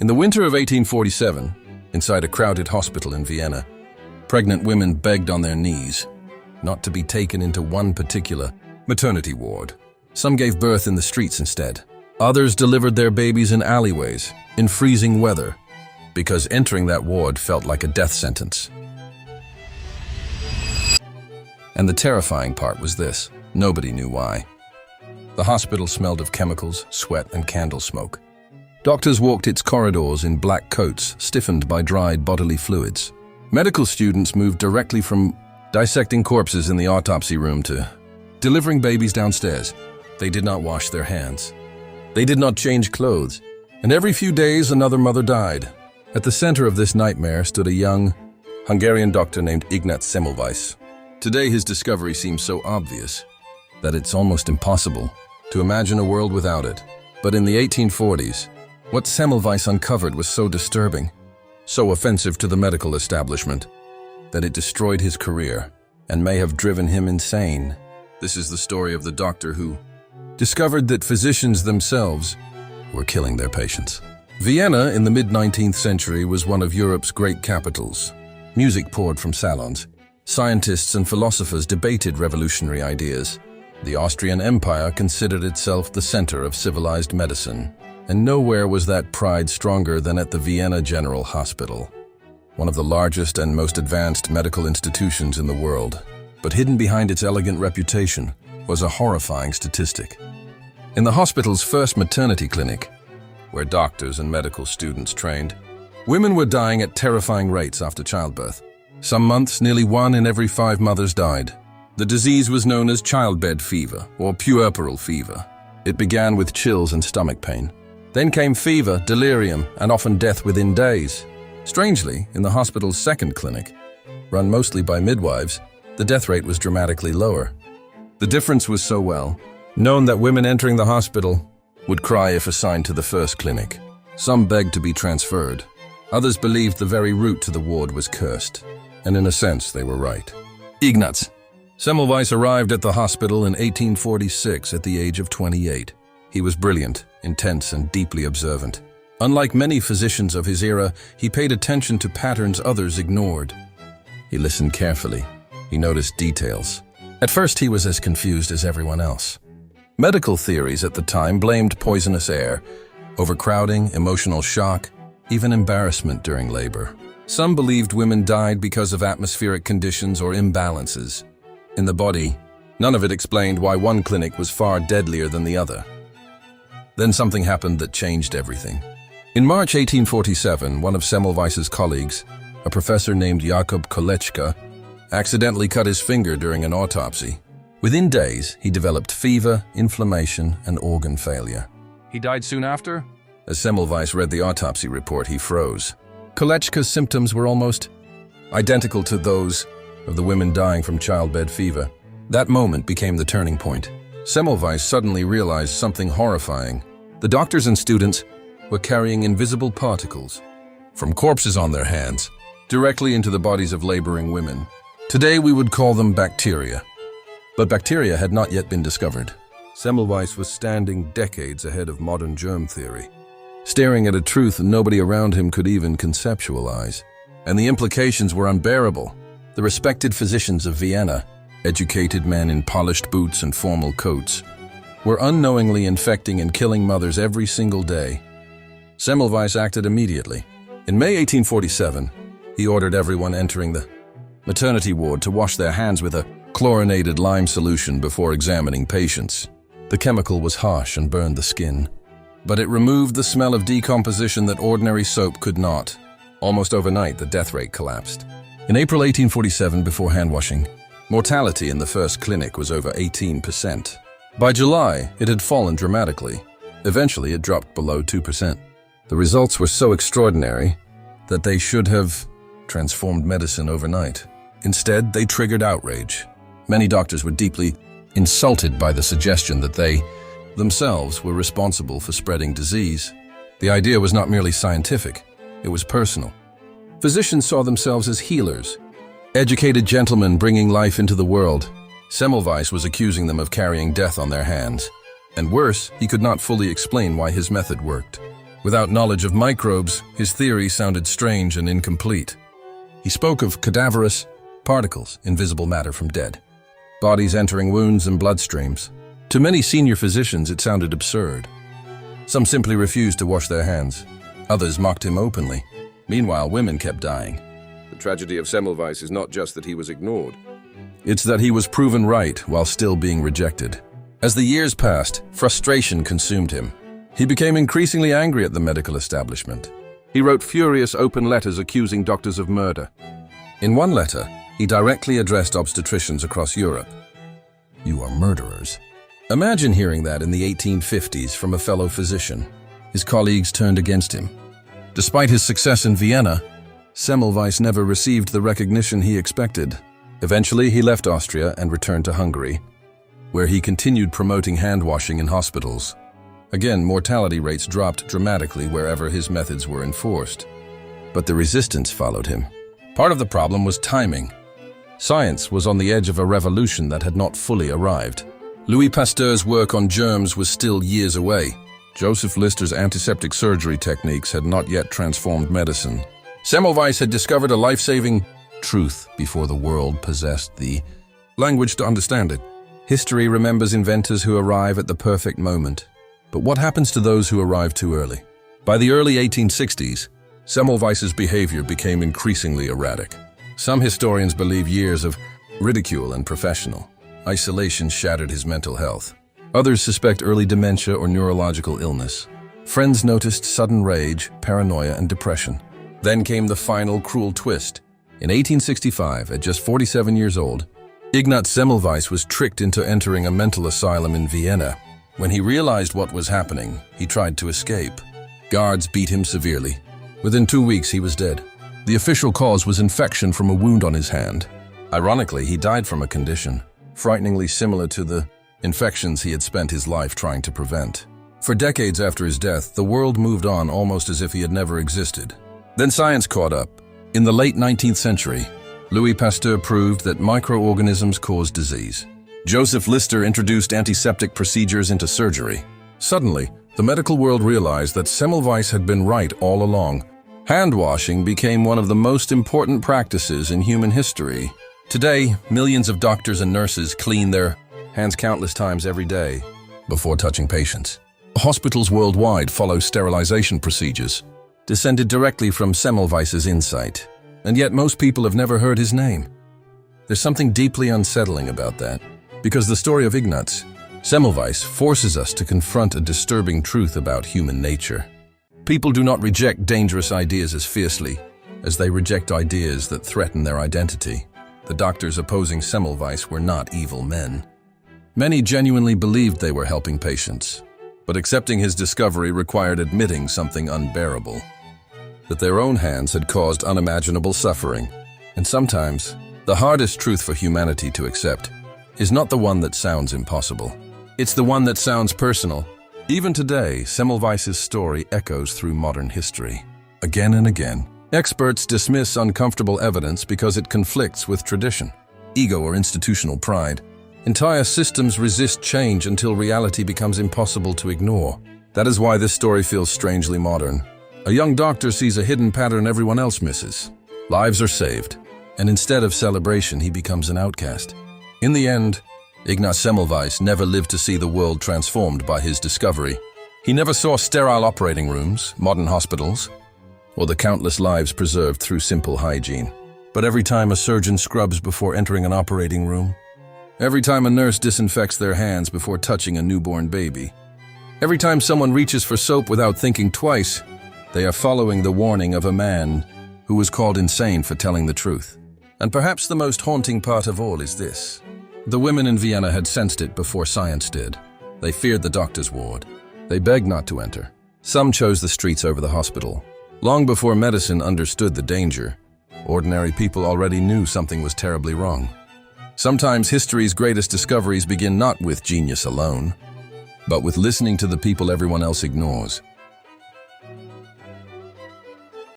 In the winter of 1847, inside a crowded hospital in Vienna, pregnant women begged on their knees not to be taken into one particular maternity ward. Some gave birth in the streets instead. Others delivered their babies in alleyways, in freezing weather, because entering that ward felt like a death sentence. And the terrifying part was this: nobody knew why. The hospital smelled of chemicals, sweat, and candle smoke. Doctors walked its corridors in black coats, stiffened by dried bodily fluids. Medical students moved directly from dissecting corpses in the autopsy room to delivering babies downstairs. They did not wash their hands. They did not change clothes. And every few days, another mother died. At the center of this nightmare stood a young Hungarian doctor named Ignaz Semmelweis. Today, his discovery seems so obvious that it's almost impossible to imagine a world without it. But in the 1840s, what Semmelweis uncovered was so disturbing, so offensive to the medical establishment, that it destroyed his career and may have driven him insane. This is the story of the doctor who discovered that physicians themselves were killing their patients. Vienna in the mid-19th century was one of Europe's great capitals. Music poured from salons. Scientists and philosophers debated revolutionary ideas. The Austrian Empire considered itself the center of civilized medicine, and nowhere was that pride stronger than at the Vienna General Hospital, one of the largest and most advanced medical institutions in the world. But hidden behind its elegant reputation was a horrifying statistic. In the hospital's first maternity clinic, where doctors and medical students trained, women were dying at terrifying rates after childbirth. Some months, nearly 1 in every 5 mothers died. The disease was known as childbed fever or puerperal fever. It began with chills and stomach pain. Then came fever, delirium, and often death within days. Strangely, in the hospital's second clinic, run mostly by midwives, the death rate was dramatically lower. The difference was so well known that women entering the hospital would cry if assigned to the first clinic. Some begged to be transferred. Others believed the very route to the ward was cursed. And in a sense, they were right. Ignaz Semmelweis arrived at the hospital in 1846 at the age of 28. He was brilliant, intense, and deeply observant. Unlike many physicians of his era, he paid attention to patterns others ignored. He listened carefully. He noticed details. At first, he was as confused as everyone else. Medical theories at the time blamed poisonous air, overcrowding, emotional shock, even embarrassment during labor. Some believed women died because of atmospheric conditions or imbalances in the body. None of it explained why one clinic was far deadlier than the other. Then something happened that changed everything. In March 1847, one of Semmelweis's colleagues, a professor named Jakob Kolechka, accidentally cut his finger during an autopsy. Within days, he developed fever, inflammation, and organ failure. He died soon after? As Semmelweis read the autopsy report, he froze. Kolechka's symptoms were almost identical to those of the women dying from childbed fever. That moment became the turning point. Semmelweis suddenly realized something horrifying. The doctors and students were carrying invisible particles from corpses on their hands directly into the bodies of laboring women. Today we would call them bacteria. But bacteria had not yet been discovered. Semmelweis was standing decades ahead of modern germ theory, staring at a truth nobody around him could even conceptualize. And the implications were unbearable. The respected physicians of Vienna, educated men in polished boots and formal coats, were unknowingly infecting and killing mothers every single day. Semmelweis acted immediately. In May 1847, he ordered everyone entering the maternity ward to wash their hands with a chlorinated lime solution before examining patients. The chemical was harsh and burned the skin, but it removed the smell of decomposition that ordinary soap could not. Almost overnight, the death rate collapsed. In April 1847, before hand-washing, mortality in the first clinic was over 18%. By July, it had fallen dramatically. Eventually, it dropped below 2%. The results were so extraordinary that they should have transformed medicine overnight. Instead, they triggered outrage. Many doctors were deeply insulted by the suggestion that they themselves were responsible for spreading disease. The idea was not merely scientific, it was personal. Physicians saw themselves as healers, educated gentlemen bringing life into the world. Semmelweis was accusing them of carrying death on their hands. And worse, he could not fully explain why his method worked. Without knowledge of microbes, his theory sounded strange and incomplete. He spoke of cadaverous particles, invisible matter from dead, bodies entering wounds and bloodstreams. To many senior physicians, it sounded absurd. Some simply refused to wash their hands. Others mocked him openly. Meanwhile, women kept dying. The tragedy of Semmelweis is not just that he was ignored. It's that he was proven right while still being rejected. As the years passed, frustration consumed him. He became increasingly angry at the medical establishment. He wrote furious open letters accusing doctors of murder. In one letter, he directly addressed obstetricians across Europe. "You are murderers." Imagine hearing that in the 1850s from a fellow physician. His colleagues turned against him. Despite his success in Vienna, Semmelweis never received the recognition he expected. Eventually, he left Austria and returned to Hungary, where he continued promoting hand-washing in hospitals. Again, mortality rates dropped dramatically wherever his methods were enforced. But the resistance followed him. Part of the problem was timing. Science was on the edge of a revolution that had not fully arrived. Louis Pasteur's work on germs was still years away. Joseph Lister's antiseptic surgery techniques had not yet transformed medicine. Semmelweis had discovered a life-saving truth before the world possessed the language to understand it. History remembers inventors who arrive at the perfect moment. But what happens to those who arrive too early? By the early 1860s, Semmelweis's behavior became increasingly erratic. Some historians believe years of ridicule and professional isolation shattered his mental health. Others suspect early dementia or neurological illness. Friends noticed sudden rage, paranoia, and depression. Then came the final cruel twist. In 1865, at just 47 years old, Ignaz Semmelweis was tricked into entering a mental asylum in Vienna. When he realized what was happening, he tried to escape. Guards beat him severely. Within 2 weeks, he was dead. The official cause was infection from a wound on his hand. Ironically, he died from a condition frighteningly similar to the infections he had spent his life trying to prevent. For decades after his death, the world moved on almost as if he had never existed. Then science caught up. In the late 19th century, Louis Pasteur proved that microorganisms cause disease. Joseph Lister introduced antiseptic procedures into surgery. Suddenly, the medical world realized that Semmelweis had been right all along. Hand-washing became one of the most important practices in human history. Today, millions of doctors and nurses clean their hands countless times every day before touching patients. Hospitals worldwide follow sterilization procedures, descended directly from Semmelweis's insight. And yet most people have never heard his name. There's something deeply unsettling about that, because the story of Ignaz Semmelweis forces us to confront a disturbing truth about human nature. People do not reject dangerous ideas as fiercely as they reject ideas that threaten their identity. The doctors opposing Semmelweis were not evil men. Many genuinely believed they were helping patients, but accepting his discovery required admitting something unbearable, that their own hands had caused unimaginable suffering. And sometimes, the hardest truth for humanity to accept is not the one that sounds impossible. It's the one that sounds personal. Even today, Semmelweis's story echoes through modern history. Again and again, experts dismiss uncomfortable evidence because it conflicts with tradition, ego, or institutional pride. Entire systems resist change until reality becomes impossible to ignore. That is why this story feels strangely modern. A young doctor sees a hidden pattern everyone else misses. Lives are saved, and instead of celebration, he becomes an outcast. In the end, Ignaz Semmelweis never lived to see the world transformed by his discovery. He never saw sterile operating rooms, modern hospitals, or the countless lives preserved through simple hygiene. But every time a surgeon scrubs before entering an operating room, every time a nurse disinfects their hands before touching a newborn baby, every time someone reaches for soap without thinking twice, they are following the warning of a man who was called insane for telling the truth. And perhaps the most haunting part of all is this. The women in Vienna had sensed it before science did. They feared the doctor's ward. They begged not to enter. Some chose the streets over the hospital. Long before medicine understood the danger, ordinary people already knew something was terribly wrong. Sometimes history's greatest discoveries begin not with genius alone, but with listening to the people everyone else ignores.